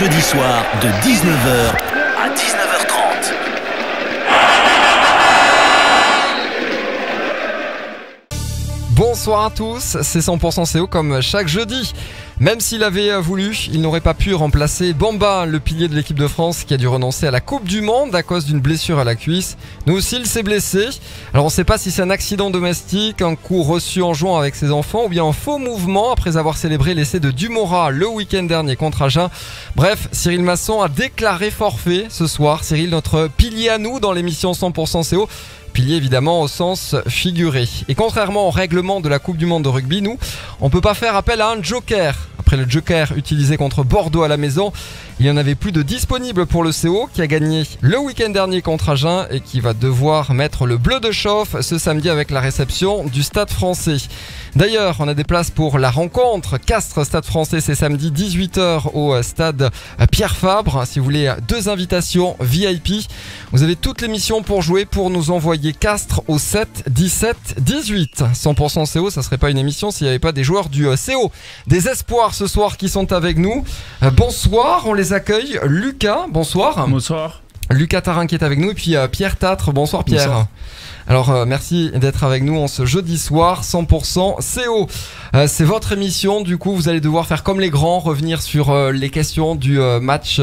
jeudi soir de 19h à 19h30. Bonsoir à tous, c'est 100% CO comme chaque jeudi. Même s'il avait voulu, il n'aurait pas pu remplacer Bamba, le pilier de l'équipe de France qui a dû renoncer à la Coupe du Monde à cause d'une blessure à la cuisse. Nous aussi, il s'est blessé. Alors on ne sait pas si c'est un accident domestique, un coup reçu en jouant avec ses enfants ou bien un faux mouvement après avoir célébré l'essai de Dumora le week-end dernier contre Agen. Bref, Cyril Masson a déclaré forfait ce soir. Cyril, notre pilier à nous dans l'émission 100% CO. Pilier évidemment au sens figuré. Et contrairement au règlement de la Coupe du Monde de rugby, nous, on peut pas faire appel à un joker. Après le joker utilisé contre Bordeaux à la maison, il y en avait plus de disponibles pour le CO qui a gagné le week-end dernier contre Agen et qui va devoir mettre le bleu de chauffe ce samedi avec la réception du Stade Français. D'ailleurs, on a des places pour la rencontre Castres-Stade Français, c'est samedi 18h au stade Pierre Fabre. Si vous voulez 2 invitations VIP, vous avez toute l'émission pour jouer, pour nous envoyer Castres au 7 17 18. 100% CO, ça serait pas une émission s'il n'y avait pas des joueurs du CO. Des espoirs ce soir qui sont avec nous. Bonsoir, on les accueille. Lucas, bonsoir. Bonsoir. Lucas Tarin qui est avec nous et puis Pierre Tatre. Bonsoir Pierre. Bonsoir. Alors merci d'être avec nous en ce jeudi soir 100% CO. C'est votre émission, du coup vous allez devoir faire comme les grands, revenir sur les questions du match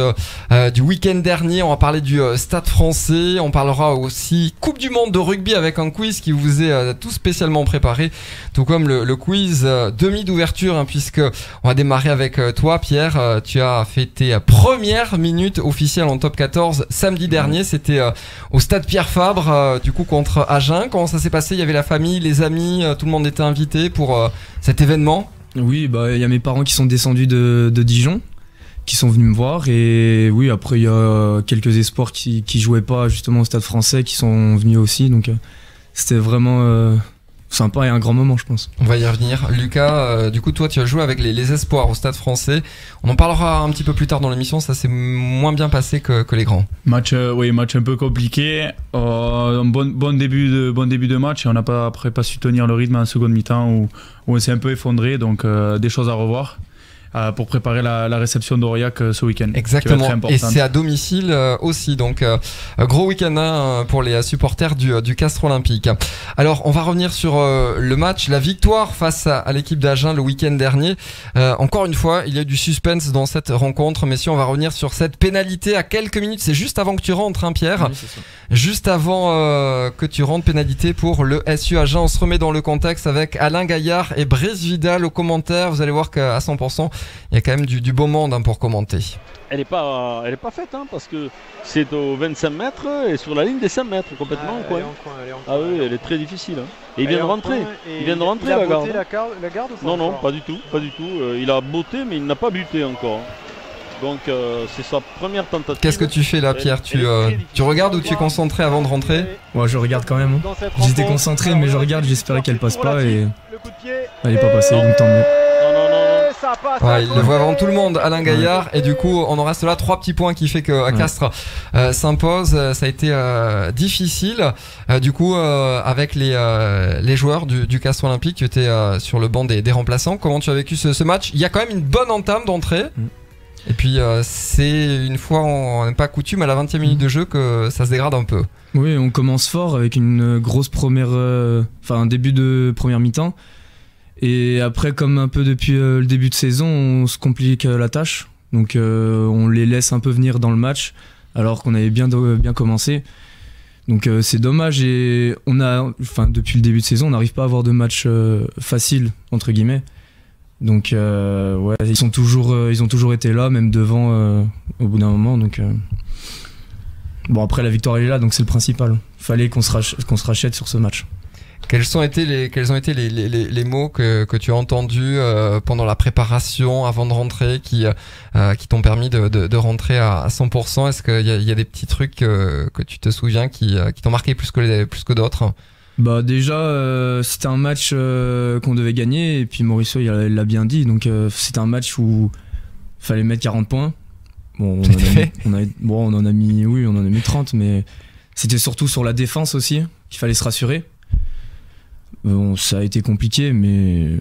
du week-end dernier. On va parler du Stade Français, on parlera aussi Coupe du Monde de rugby avec un quiz qui vous est tout spécialement préparé, tout comme le quiz demi d'ouverture, hein, puisque on va démarrer avec toi Pierre. Tu as fait tes premières minutes officielles en top 14 samedi dernier, c'était au stade Pierre Fabre, du coup contre Agen. Comment ça s'est passé? Il y avait la famille, les amis, tout le monde était invité pour cet événement? Oui, il y a mes parents qui sont descendus de Dijon, qui sont venus me voir, et oui, après il y a quelques espoirs qui jouaient pas justement au Stade Français qui sont venus aussi, donc c'était vraiment sympa et un grand moment, je pense. On va y revenir. Lucas, du coup toi tu as joué avec les espoirs au Stade Français. On en parlera un petit peu plus tard dans l'émission, ça s'est moins bien passé que les grands. Match un peu compliqué. Un bon début de match, et on n'a pas su tenir le rythme en seconde mi-temps où on s'est un peu effondré, donc des choses à revoir pour préparer la réception d'Aurillac ce week-end. Exactement, et c'est à domicile aussi, donc gros week-end pour les supporters du Castres Olympique. Alors on va revenir sur le match, la victoire face à l'équipe d'Agen le week-end dernier. Encore une fois, il y a du suspense dans cette rencontre, mais si on va revenir sur cette pénalité à quelques minutes, c'est juste avant que tu rentres, hein, Pierre. Oui, c'est ça. Juste avant que tu rentres, pénalité pour le SU Agen. On se remet dans le contexte avec Alain Gaillard et Brice Vidal au commentaire. Vous allez voir qu'à 100%, il y a quand même du beau monde pour commenter. Elle est pas faite, hein, parce que c'est aux 25 mètres et sur la ligne des 5 mètres complètement en coin. Ah oui, elle est très difficile. Hein. Et il vient de rentrer. Il vient de rentrer, la garde. La garde ou pas? Non, pas du tout. Il a botté, mais il n'a pas buté encore. Donc c'est sa première tentative. Qu'est-ce que tu fais là, Pierre? Tu regardes ou tu es concentré avant de rentrer? Ouais, je regarde quand même. J'étais concentré, mais je regarde, j'espérais qu'elle passe pas, et elle est pas passée, donc tant mieux. Ouais, il le voit avant tout le monde, Alain Gaillard, et du coup on en reste là, 3 petits points qui fait que Castres s'impose. Ça a été difficile du coup avec les joueurs du Castres Olympique qui étaient sur le banc des remplaçants. Comment tu as vécu ce match? Il y a quand même une bonne entame d'entrée. Et puis c'est une fois, on n'est pas coutume à la 20e minute de jeu que ça se dégrade un peu. Oui, on commence fort avec une grosse un début de première mi-temps. Et après, comme un peu depuis le début de saison, on se complique la tâche. Donc on les laisse un peu venir dans le match alors qu'on avait bien commencé. Donc c'est dommage, et depuis le début de saison, on n'arrive pas à avoir de match facile entre guillemets. Donc ils ont toujours été là, même devant au bout d'un moment. Donc bon, après la victoire elle est là, donc c'est le principal. Fallait qu'on se rachète sur ce match. Quels ont été les mots que tu as entendus pendant la préparation avant de rentrer qui t'ont permis de rentrer à 100%? Est-ce qu'il y a des petits trucs que tu te souviens qui t'ont marqué plus que d'autres? Bah déjà c'était un match qu'on devait gagner, et puis Mauricio il l'a bien dit, donc c'était un match où fallait mettre 40 points. Bon, on en a mis 30, mais c'était surtout sur la défense aussi qu'il fallait se rassurer. Bon, ça a été compliqué, mais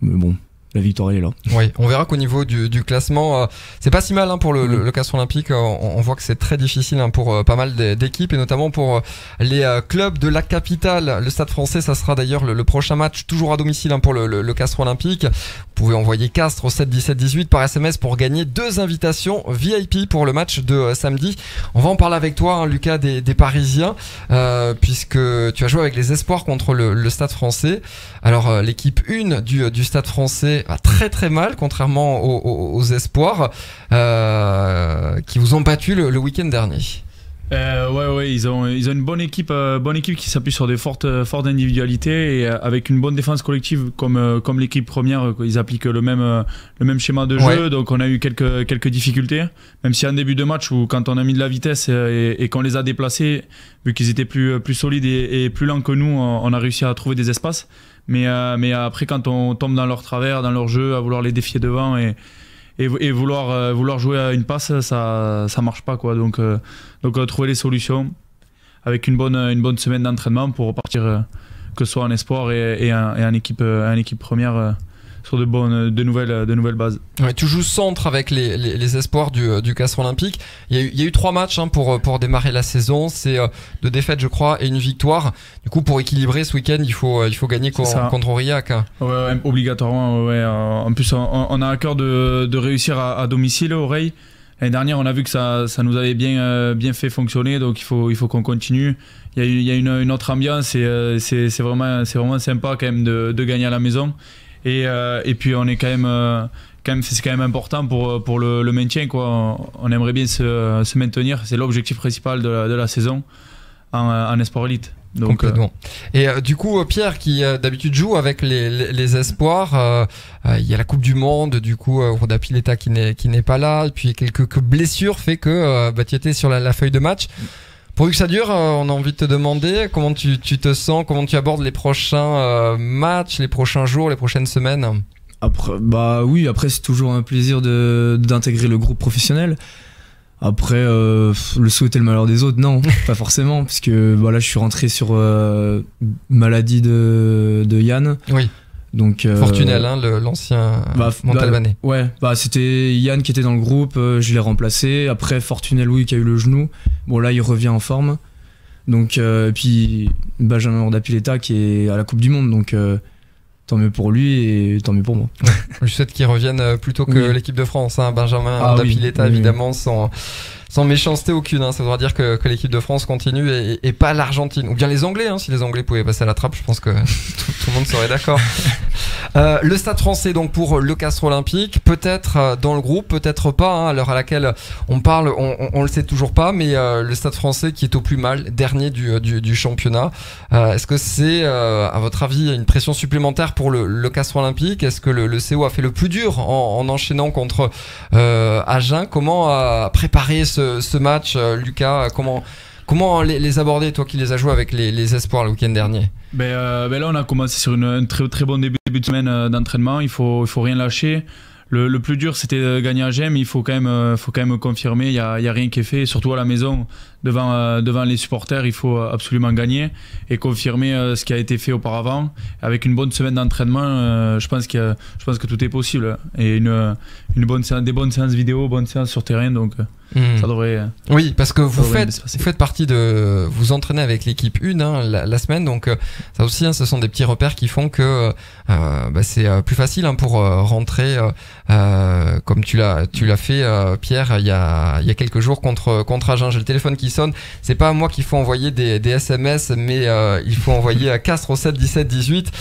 bon, la victoire elle est là. Oui, on verra qu'au niveau du classement, c'est pas si mal hein, pour le Castres Olympique. On voit que c'est très difficile hein, pour pas mal d'équipes et notamment pour les clubs de la capitale. Le Stade Français, ça sera d'ailleurs le prochain match, toujours à domicile hein, pour le Castres Olympique. Vous pouvez envoyer Castres au 7 17 18 par SMS pour gagner 2 invitations VIP pour le match de samedi. On va en parler avec toi, hein, Lucas, des Parisiens, puisque tu as joué avec les espoirs contre le Stade Français. Alors l'équipe 1 du Stade Français a très très mal, contrairement aux espoirs qui vous ont battu le week-end dernier. Ouais, ils ont une bonne équipe qui s'appuie sur des fortes individualités et avec une bonne défense collective comme l'équipe première. Ils appliquent le même schéma de jeu, donc on a eu quelques difficultés. Même si en début de match où quand on a mis de la vitesse et qu'on les a déplacés, vu qu'ils étaient plus solides et plus lents que nous, on a réussi à trouver des espaces. Mais après quand on tombe dans leur travers, dans leur jeu, à vouloir les défier devant et vouloir jouer à une passe, ça marche pas quoi. Donc trouver les solutions avec une bonne semaine d'entraînement pour repartir que ce soit en espoir et en équipe première sur de nouvelles bases. Ouais, tu joues centre avec les espoirs du Castres Olympique. Il y a eu 3 matchs hein, pour démarrer la saison. C'est 2 défaites je crois et une victoire. Du coup pour équilibrer ce week-end il faut gagner contre Aurillac. Ouais, obligatoirement. Ouais. En plus on a à cœur de réussir à domicile Oreille. L'année dernière on a vu que ça nous avait bien fait fonctionner, donc il faut qu'on continue. Il y a une autre ambiance et c'est vraiment sympa quand même de gagner à la maison. Et puis on est c'est quand même important pour le maintien quoi. On aimerait bien se maintenir, c'est l'objectif principal de la saison en espoir élite. Donc, complètement. Et du coup Pierre qui d'habitude joue avec les espoirs, il y a la Coupe du Monde, du coup Roda Pileta qui n'est pas là, et puis quelques blessures fait que tu étais sur la feuille de match. Pourvu que ça dure, on a envie de te demander comment tu te sens, comment tu abordes les prochains matchs, les prochains jours, les prochaines semaines. Après c'est toujours un plaisir d'intégrer le groupe professionnel. Après le souhaiter le malheur des autres, non, pas forcément, parce que là je suis rentré sur maladie de Yann. Oui. Donc Fortunel, hein, l'ancien Montalbanais. Ouais, c'était Yann qui était dans le groupe, je l'ai remplacé. Après Fortunel, oui, qui a eu le genou. Bon là il revient en forme. Donc et puis Benjamin Roda Pileta qui est à la Coupe du Monde, donc tant mieux pour lui et tant mieux pour moi. Je souhaite qu'il revienne plutôt que l'équipe de France, hein, Benjamin Roda Pileta, évidemment, sans méchanceté aucune, hein. Ça voudra dire que l'équipe de France continue et pas l'Argentine. Ou bien les Anglais, hein, si les Anglais pouvaient passer à la trappe, je pense que tout le monde serait d'accord. Le Stade Français donc pour le Castres Olympique, peut-être dans le groupe, peut-être pas, hein, à l'heure à laquelle on parle, on le sait toujours pas, mais le Stade Français qui est au plus mal, dernier du championnat. Est-ce que c'est à votre avis une pression supplémentaire pour le Castres Olympique? Est-ce que le CO a fait le plus dur en enchaînant contre Agen? Comment préparer ce match, Lucas? Comment les aborder, toi qui les as joués avec les espoirs le week-end dernier? Là on a commencé sur un très très bon début de semaine d'entraînement. Il faut rien lâcher. Le plus dur c'était de gagner à Agen, mais il faut quand même confirmer. Il y a rien qui est fait, surtout à la maison devant les supporters. Il faut absolument gagner et confirmer ce qui a été fait auparavant. Avec une bonne semaine d'entraînement, je pense que tout est possible. Et des bonnes séances vidéo, bonnes séances sur terrain, donc ça devrait. Oui, parce que vous faites partie vous entraînez avec l'équipe 1 hein, la semaine, donc ça aussi, hein, ce sont des petits repères qui font que c'est plus facile hein, pour rentrer comme tu l'as fait, Pierre, il y a quelques jours contre Agen. J'ai le téléphone qui sonne. C'est pas à moi qu'il faut envoyer des SMS, mais il faut envoyer à Castres au 7 17 18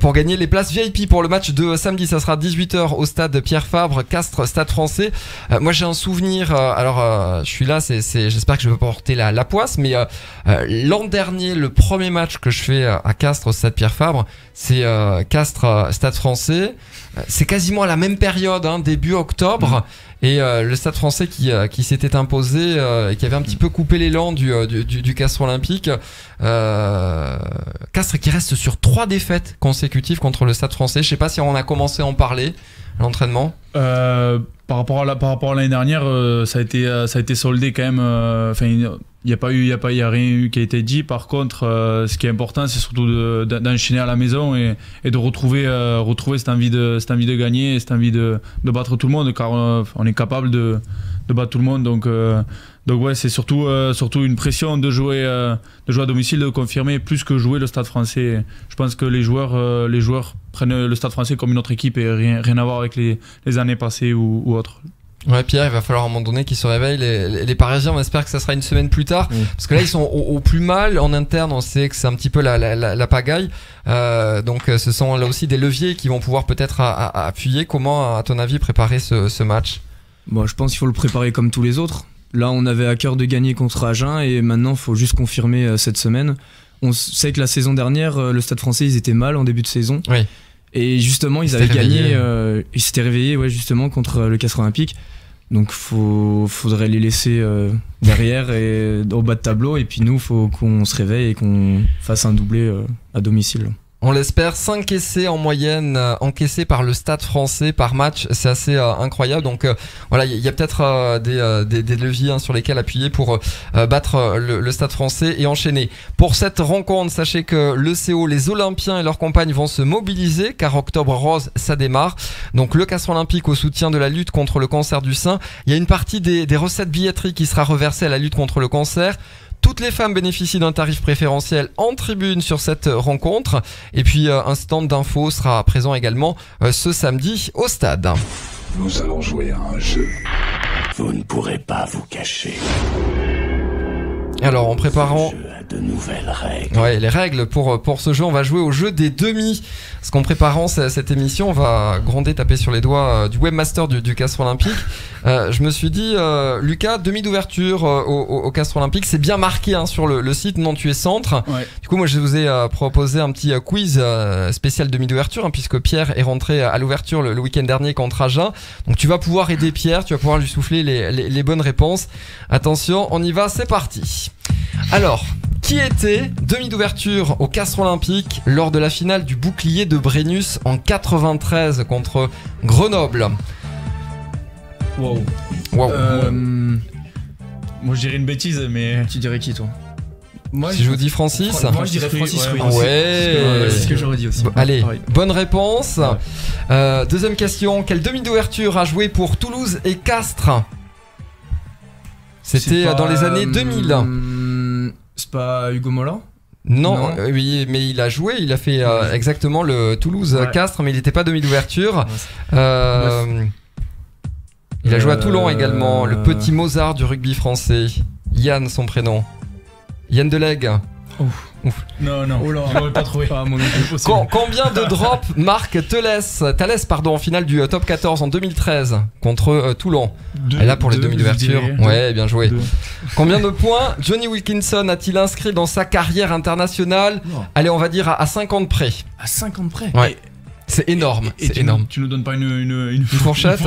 pour gagner les places VIP pour le match de samedi. Ça sera 18h au stade Pierre Fabre, Castres Stade Français. Moi j'ai un souvenir, je suis là, j'espère que je vais porter la poisse, mais l'an dernier, le premier match que je fais à Castres au stade Pierre Fabre, c'est Castres Stade Français. C'est quasiment à la même période, hein, début octobre. Et le Stade Français qui s'était imposé et qui avait un petit peu coupé l'élan du Castres Olympique. Castres qui reste sur 3 défaites consécutives contre le Stade Français. Je sais pas si on a commencé à en parler. l'entraînement? Par rapport à l'année dernière, ça a été soldé quand même. Enfin, il n'y a rien eu qui a été dit. Par contre, ce qui est important, c'est surtout d'enchaîner à la maison et de retrouver cette envie de gagner, et cette envie de battre tout le monde, car on est capable de battre tout le monde. Donc ouais, c'est surtout une pression de jouer à domicile, de confirmer plus que jouer le Stade Français. Je pense que les joueurs prennent le Stade Français comme une autre équipe et rien à voir avec les années passées ou autres. Ouais, Pierre, il va falloir à un moment donné qu'ils se réveillent. Les Parisiens, on espère que ça sera une semaine plus tard, parce que là ils sont au plus mal en interne. On sait que c'est un petit peu la pagaille. Donc ce sont là aussi des leviers qui vont pouvoir peut-être appuyer. Comment, à ton avis, préparer ce match? Bon, je pense qu'il faut le préparer comme tous les autres. Là, on avait à cœur de gagner contre Agen et maintenant, il faut juste confirmer cette semaine. On sait que la saison dernière, le Stade Français, ils étaient mal en début de saison. Oui. Et justement, ils avaient gagné. Ils s'étaient réveillés, ouais, justement, contre le Castres Olympique. Donc, faudrait les laisser derrière et au bas de tableau. Et puis nous, il faut qu'on se réveille et qu'on fasse un doublé à domicile. On l'espère, 5 essais en moyenne encaissés par le Stade Français par match, c'est assez incroyable. Donc voilà, il y a peut-être des leviers sur lesquels appuyer pour battre le Stade Français et enchaîner. Pour cette rencontre, sachez que le CO, les Olympiens et leurs compagnes vont se mobiliser, car Octobre Rose, ça démarre. Donc le Castres Olympique au soutien de la lutte contre le cancer du sein. Il y a une partie des recettes billetteries qui sera reversée à la lutte contre le cancer. Toutes les femmes bénéficient d'un tarif préférentiel en tribune sur cette rencontre. Et puis un stand d'infos sera présent également ce samedi au stade. Nous allons jouer à un jeu. Vous ne pourrez pas vous cacher. Alors en préparant... Ce jeu a de nouvelles règles. Ouais, les règles pour ce jeu, on va jouer au jeu des demi. Parce qu'en préparant cette émission, on va gronder, taper sur les doigts du webmaster du Castres Olympique. Je me suis dit, Lucas, demi d'ouverture au Castres Olympique, c'est bien marqué sur le site. Non, tu es centre. Ouais. Du coup, moi, je vous ai proposé un petit quiz spécial demi d'ouverture, puisque Pierre est rentré à l'ouverture le week-end dernier contre Agen. Donc, tu vas pouvoir aider Pierre, tu vas pouvoir lui souffler les bonnes réponses. Attention, on y va, c'est parti. Alors, qui était demi d'ouverture au Castres Olympique lors de la finale du bouclier de Brennus en 93 contre Grenoble? Wow. Moi je dirais une bêtise, mais... Tu dirais qui, toi? Moi, si je vous dis Francis? Moi je dirais Francis Ruiz. Ouais. C'est ce que j'aurais dit aussi. Allez, Pareil. bonne réponse. Deuxième question, quelle demi d'ouverture a joué pour Toulouse et Castres? C'était dans les années 2000. C'est pas Hugo Mola? Non, oui, mais il a joué, il a fait exactement le Toulouse-Castres, mais il n'était pas demi d'ouverture. Il a joué à Toulon également, le petit Mozart du rugby français. Yann, son prénom. Yann Delegue. Ouf. Non, je l'aurais pas trouvé. Combien de drops marque Thalès en finale du top 14 en 2013 contre Toulon? Et là pour les demi d'ouverture. Ouais, bien joué. Combien de points Johnny Wilkinson a-t-il inscrit dans sa carrière internationale? Allez, on va dire à 50 près. À 50 près? Ouais. C'est énorme. Et c'est énorme. Tu nous donnes pas une fourchette?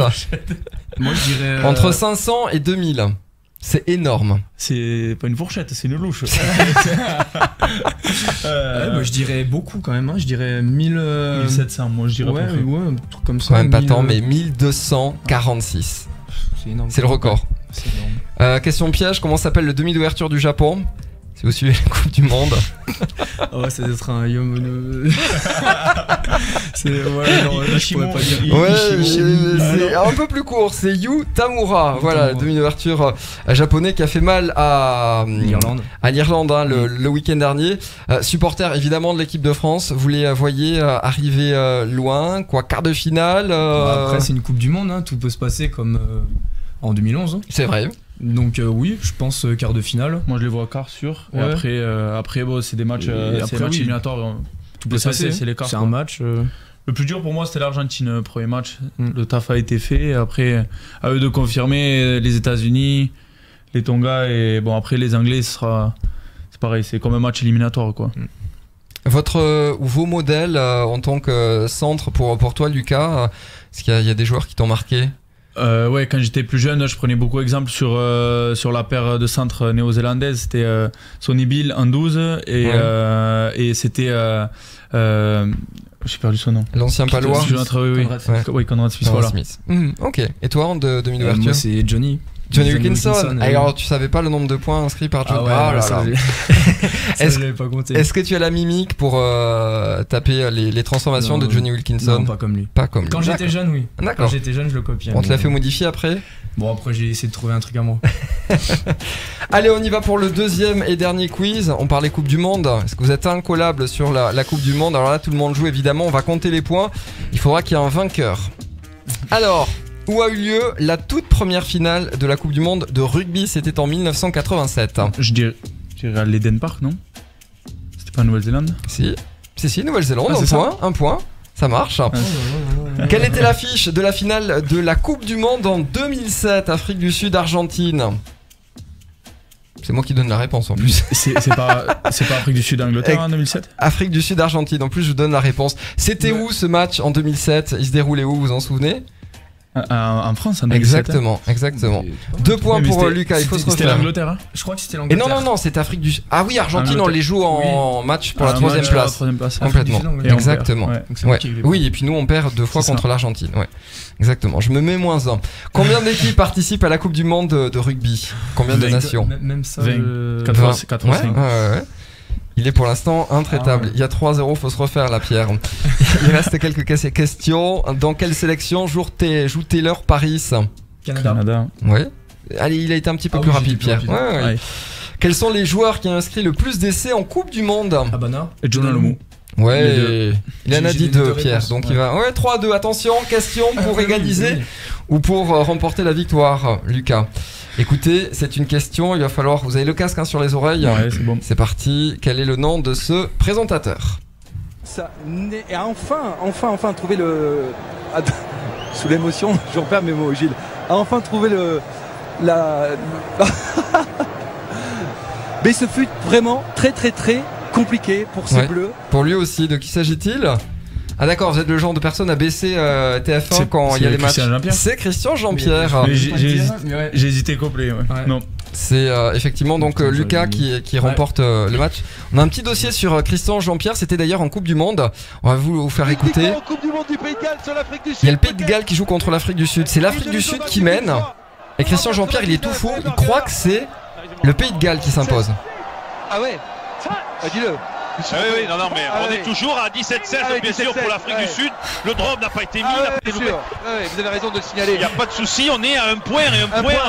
Moi je dirais... Entre 500 et 2000. C'est énorme. C'est pas une fourchette, c'est une louche. Moi, je dirais beaucoup quand même. Je dirais 1700, moi je dirais. Ouais, un truc comme ça. Quand même pas tant, mais 1246. C'est énorme. C'est le record. C'est énorme. Question piège, comment s'appelle le demi d'ouverture du Japon? Si vous suivez la Coupe du Monde. Ouais, ça doit être un Yomono. Je pourrais pas dire. Ouais, c'est un peu plus court, c'est Yu Tamura. Voilà, demi-ouverture japonais qui a fait mal à l'Irlande le week-end dernier. Supporter évidemment de l'équipe de France, vous les voyez arriver loin, quart de finale. Après, c'est une Coupe du Monde, tout peut se passer comme en 2011. C'est vrai. Donc oui, je pense quart de finale. Moi je les vois quart sûr. Ouais. Et après c'est des matchs, éliminatoires. Tout peut se passer. C'est les quarts. C'est un match. Le plus dur pour moi c'était l'Argentine, premier match. Le taf a été fait. Après à eux de confirmer les États-Unis, les Tonga et bon après les Anglais c'est pareil, c'est comme un match éliminatoire quoi. Vos modèles en tant que centre pour toi Lucas, est-ce qu'il y a des joueurs qui t'ont marqué? Ouais, quand j'étais plus jeune, je prenais beaucoup d'exemples sur la paire de centres néo-zélandaise. C'était Sonny Bill en 12 et c'était J'ai perdu son nom. L'ancien palois. Oui, Conrad Smith. Voilà. Smith. Ok. Et toi, en demi-ouverture? Moi, c'est Johnny Wilkinson. Alors, tu savais pas le nombre de points inscrits par Johnny? Ah ouais, ça, je l'avais pas compté. Est-ce que tu as la mimique pour taper les transformations de Johnny Wilkinson? Non, pas comme lui. Quand j'étais jeune, oui. D'accord. Quand j'étais jeune, je le copiais. On te l'a fait modifier après? Bon, après, j'ai essayé de trouver un truc à moi. Allez, on y va pour le deuxième et dernier quiz. On parlait Coupe du Monde. Est-ce que vous êtes incollable sur la Coupe du Monde? Alors là, tout le monde joue évidemment. On va compter les points. Il faudra qu'il y ait un vainqueur. Alors, où a eu lieu la toute première finale de la Coupe du Monde de rugby? C'était en 1987. Je dirais à l'Eden Park, non? C'était pas Nouvelle-Zélande? Si, Nouvelle-Zélande, un point. Ça marche. Quelle était l'affiche de la finale de la Coupe du Monde en 2007, Afrique du Sud, Argentine? C'est moi qui donne la réponse en plus. C'est pas Afrique du Sud, Angleterre en 2007? Afrique du Sud, Argentine. En plus, je vous donne la réponse. C'était où ce match en 2007? Il se déroulait où, vous vous en souvenez? En France, en 2007. Exactement. 2 points pour Lucas, il faut se refaire. C'était l'Angleterre, hein? Je crois que c'était l'Angleterre. Et non, c'était Afrique du Sud. Ah oui, Argentine, on les joue en match pour la troisième place. Complètement. Exactement. Oui, et puis nous, on perd 2 fois contre l'Argentine. Ouais. Exactement. Je me mets moins 1. Combien d'équipes participent à la Coupe du Monde de rugby? Combien de nations? Même ça. 20. 85. Ouais. Il est pour l'instant intraitable. Il y a 3-0, faut se refaire la Pierre. Il reste quelques questions. Dans quelle sélection joue Taylor Paris? Canada. Ouais. Allez, il a été un petit peu plus rapide, Pierre. Ouais. Quels sont les joueurs qui ont inscrit le plus d'essais en Coupe du Monde? Abana et John Alomou. Ouais, il en a dit 2, Pierre. Donc il va. Ouais, 3-2. Attention, question pour égaliser ou pour remporter la victoire, Lucas. Écoutez, c'est une question, il va falloir... Vous avez le casque sur les oreilles? Ouais, c'est bon. C'est parti. Quel est le nom de ce présentateur? Et enfin trouvé le... Sous l'émotion, je repère mes mots, Gilles. A enfin trouvé Mais ce fut vraiment très compliqué pour ces Bleus. Pour lui aussi, de qui s'agit-il? Ah d'accord, vous êtes le genre de personne à baisser TF1 quand il y a les matchs. C'est Christian Jean-Pierre. J'ai hésité complet. Non. C'est effectivement donc Lucas qui remporte le match. On a un petit dossier sur Christian Jean-Pierre. C'était d'ailleurs en Coupe du Monde. On va vous faire écouter. Il y a le Pays de Galles qui joue contre l'Afrique du Sud. C'est l'Afrique du Sud qui mène. Et Christian Jean-Pierre, il est tout fou. Il croit que c'est le Pays de Galles qui s'impose. Ah ouais. Dis-le. Oui, non, mais on est toujours à 17-16, bien sûr, pour l'Afrique du Sud. Le drop n'a pas été mis. Vous avez raison de le signaler. Il n'y a pas de souci, on est à un point,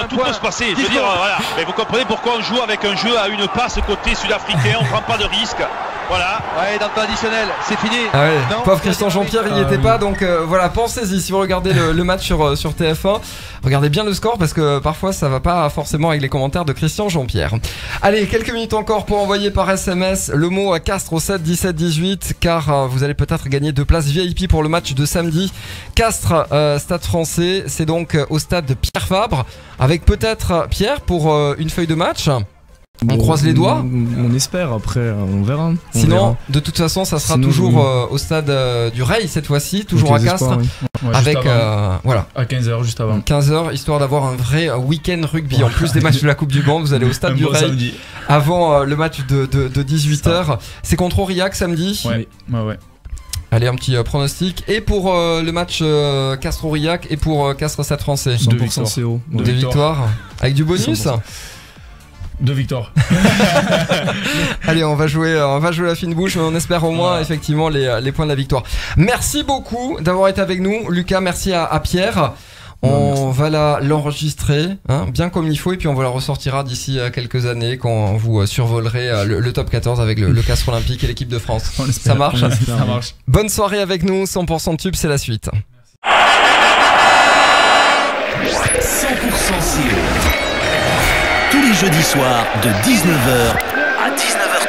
tout peut se passer. Je veux dire, voilà. Mais vous comprenez pourquoi on joue avec un jeu à une passe côté sud-africain, on ne prend pas de risque. Voilà. Ouais, dans le temps additionnel, c'est fini. Ah ouais. Pauvre Christian Jean-Pierre, il n'y était pas. Donc voilà, pensez-y. Si vous regardez le match sur TF1, regardez bien le score parce que parfois ça va pas forcément avec les commentaires de Christian Jean-Pierre. Allez, quelques minutes encore pour envoyer par SMS le mot à Castres au 7 17 18 car vous allez peut-être gagner 2 places VIP pour le match de samedi. Castres, Stade Français, c'est donc au stade de Pierre Fabre avec peut-être Pierre pour une feuille de match. On croise les doigts. On espère, après on verra. Sinon, de toute façon, ça sera toujours au stade du Ray cette fois-ci, toujours à Castres. Avec voilà. À 15h, juste avant. 15h, histoire d'avoir un vrai week-end rugby. En plus des matchs de la Coupe du Monde, vous allez au stade du Ray avant le match de 18h. C'est contre Aurillac samedi. Ouais. Allez, un petit pronostic. Et pour le match Castres-Aurillac et pour Castres-Stade Français. 100% CO. 2 victoires. Avec du bonus 100%. 2 victoires. Allez, on va jouer la fine bouche, mais on espère au moins effectivement les points de la victoire. Merci beaucoup d'avoir été avec nous, Lucas. Merci à Pierre. On va l'enregistrer bien comme il faut et puis on va la ressortira d'ici quelques années quand vous survolerez le top 14 avec le Castres Olympique et l'équipe de France. Ça marche. Ça marche. Bonne soirée avec nous. 100% tube, c'est la suite. 100% CO. Tous les jeudis soirs de 19h à 19h30.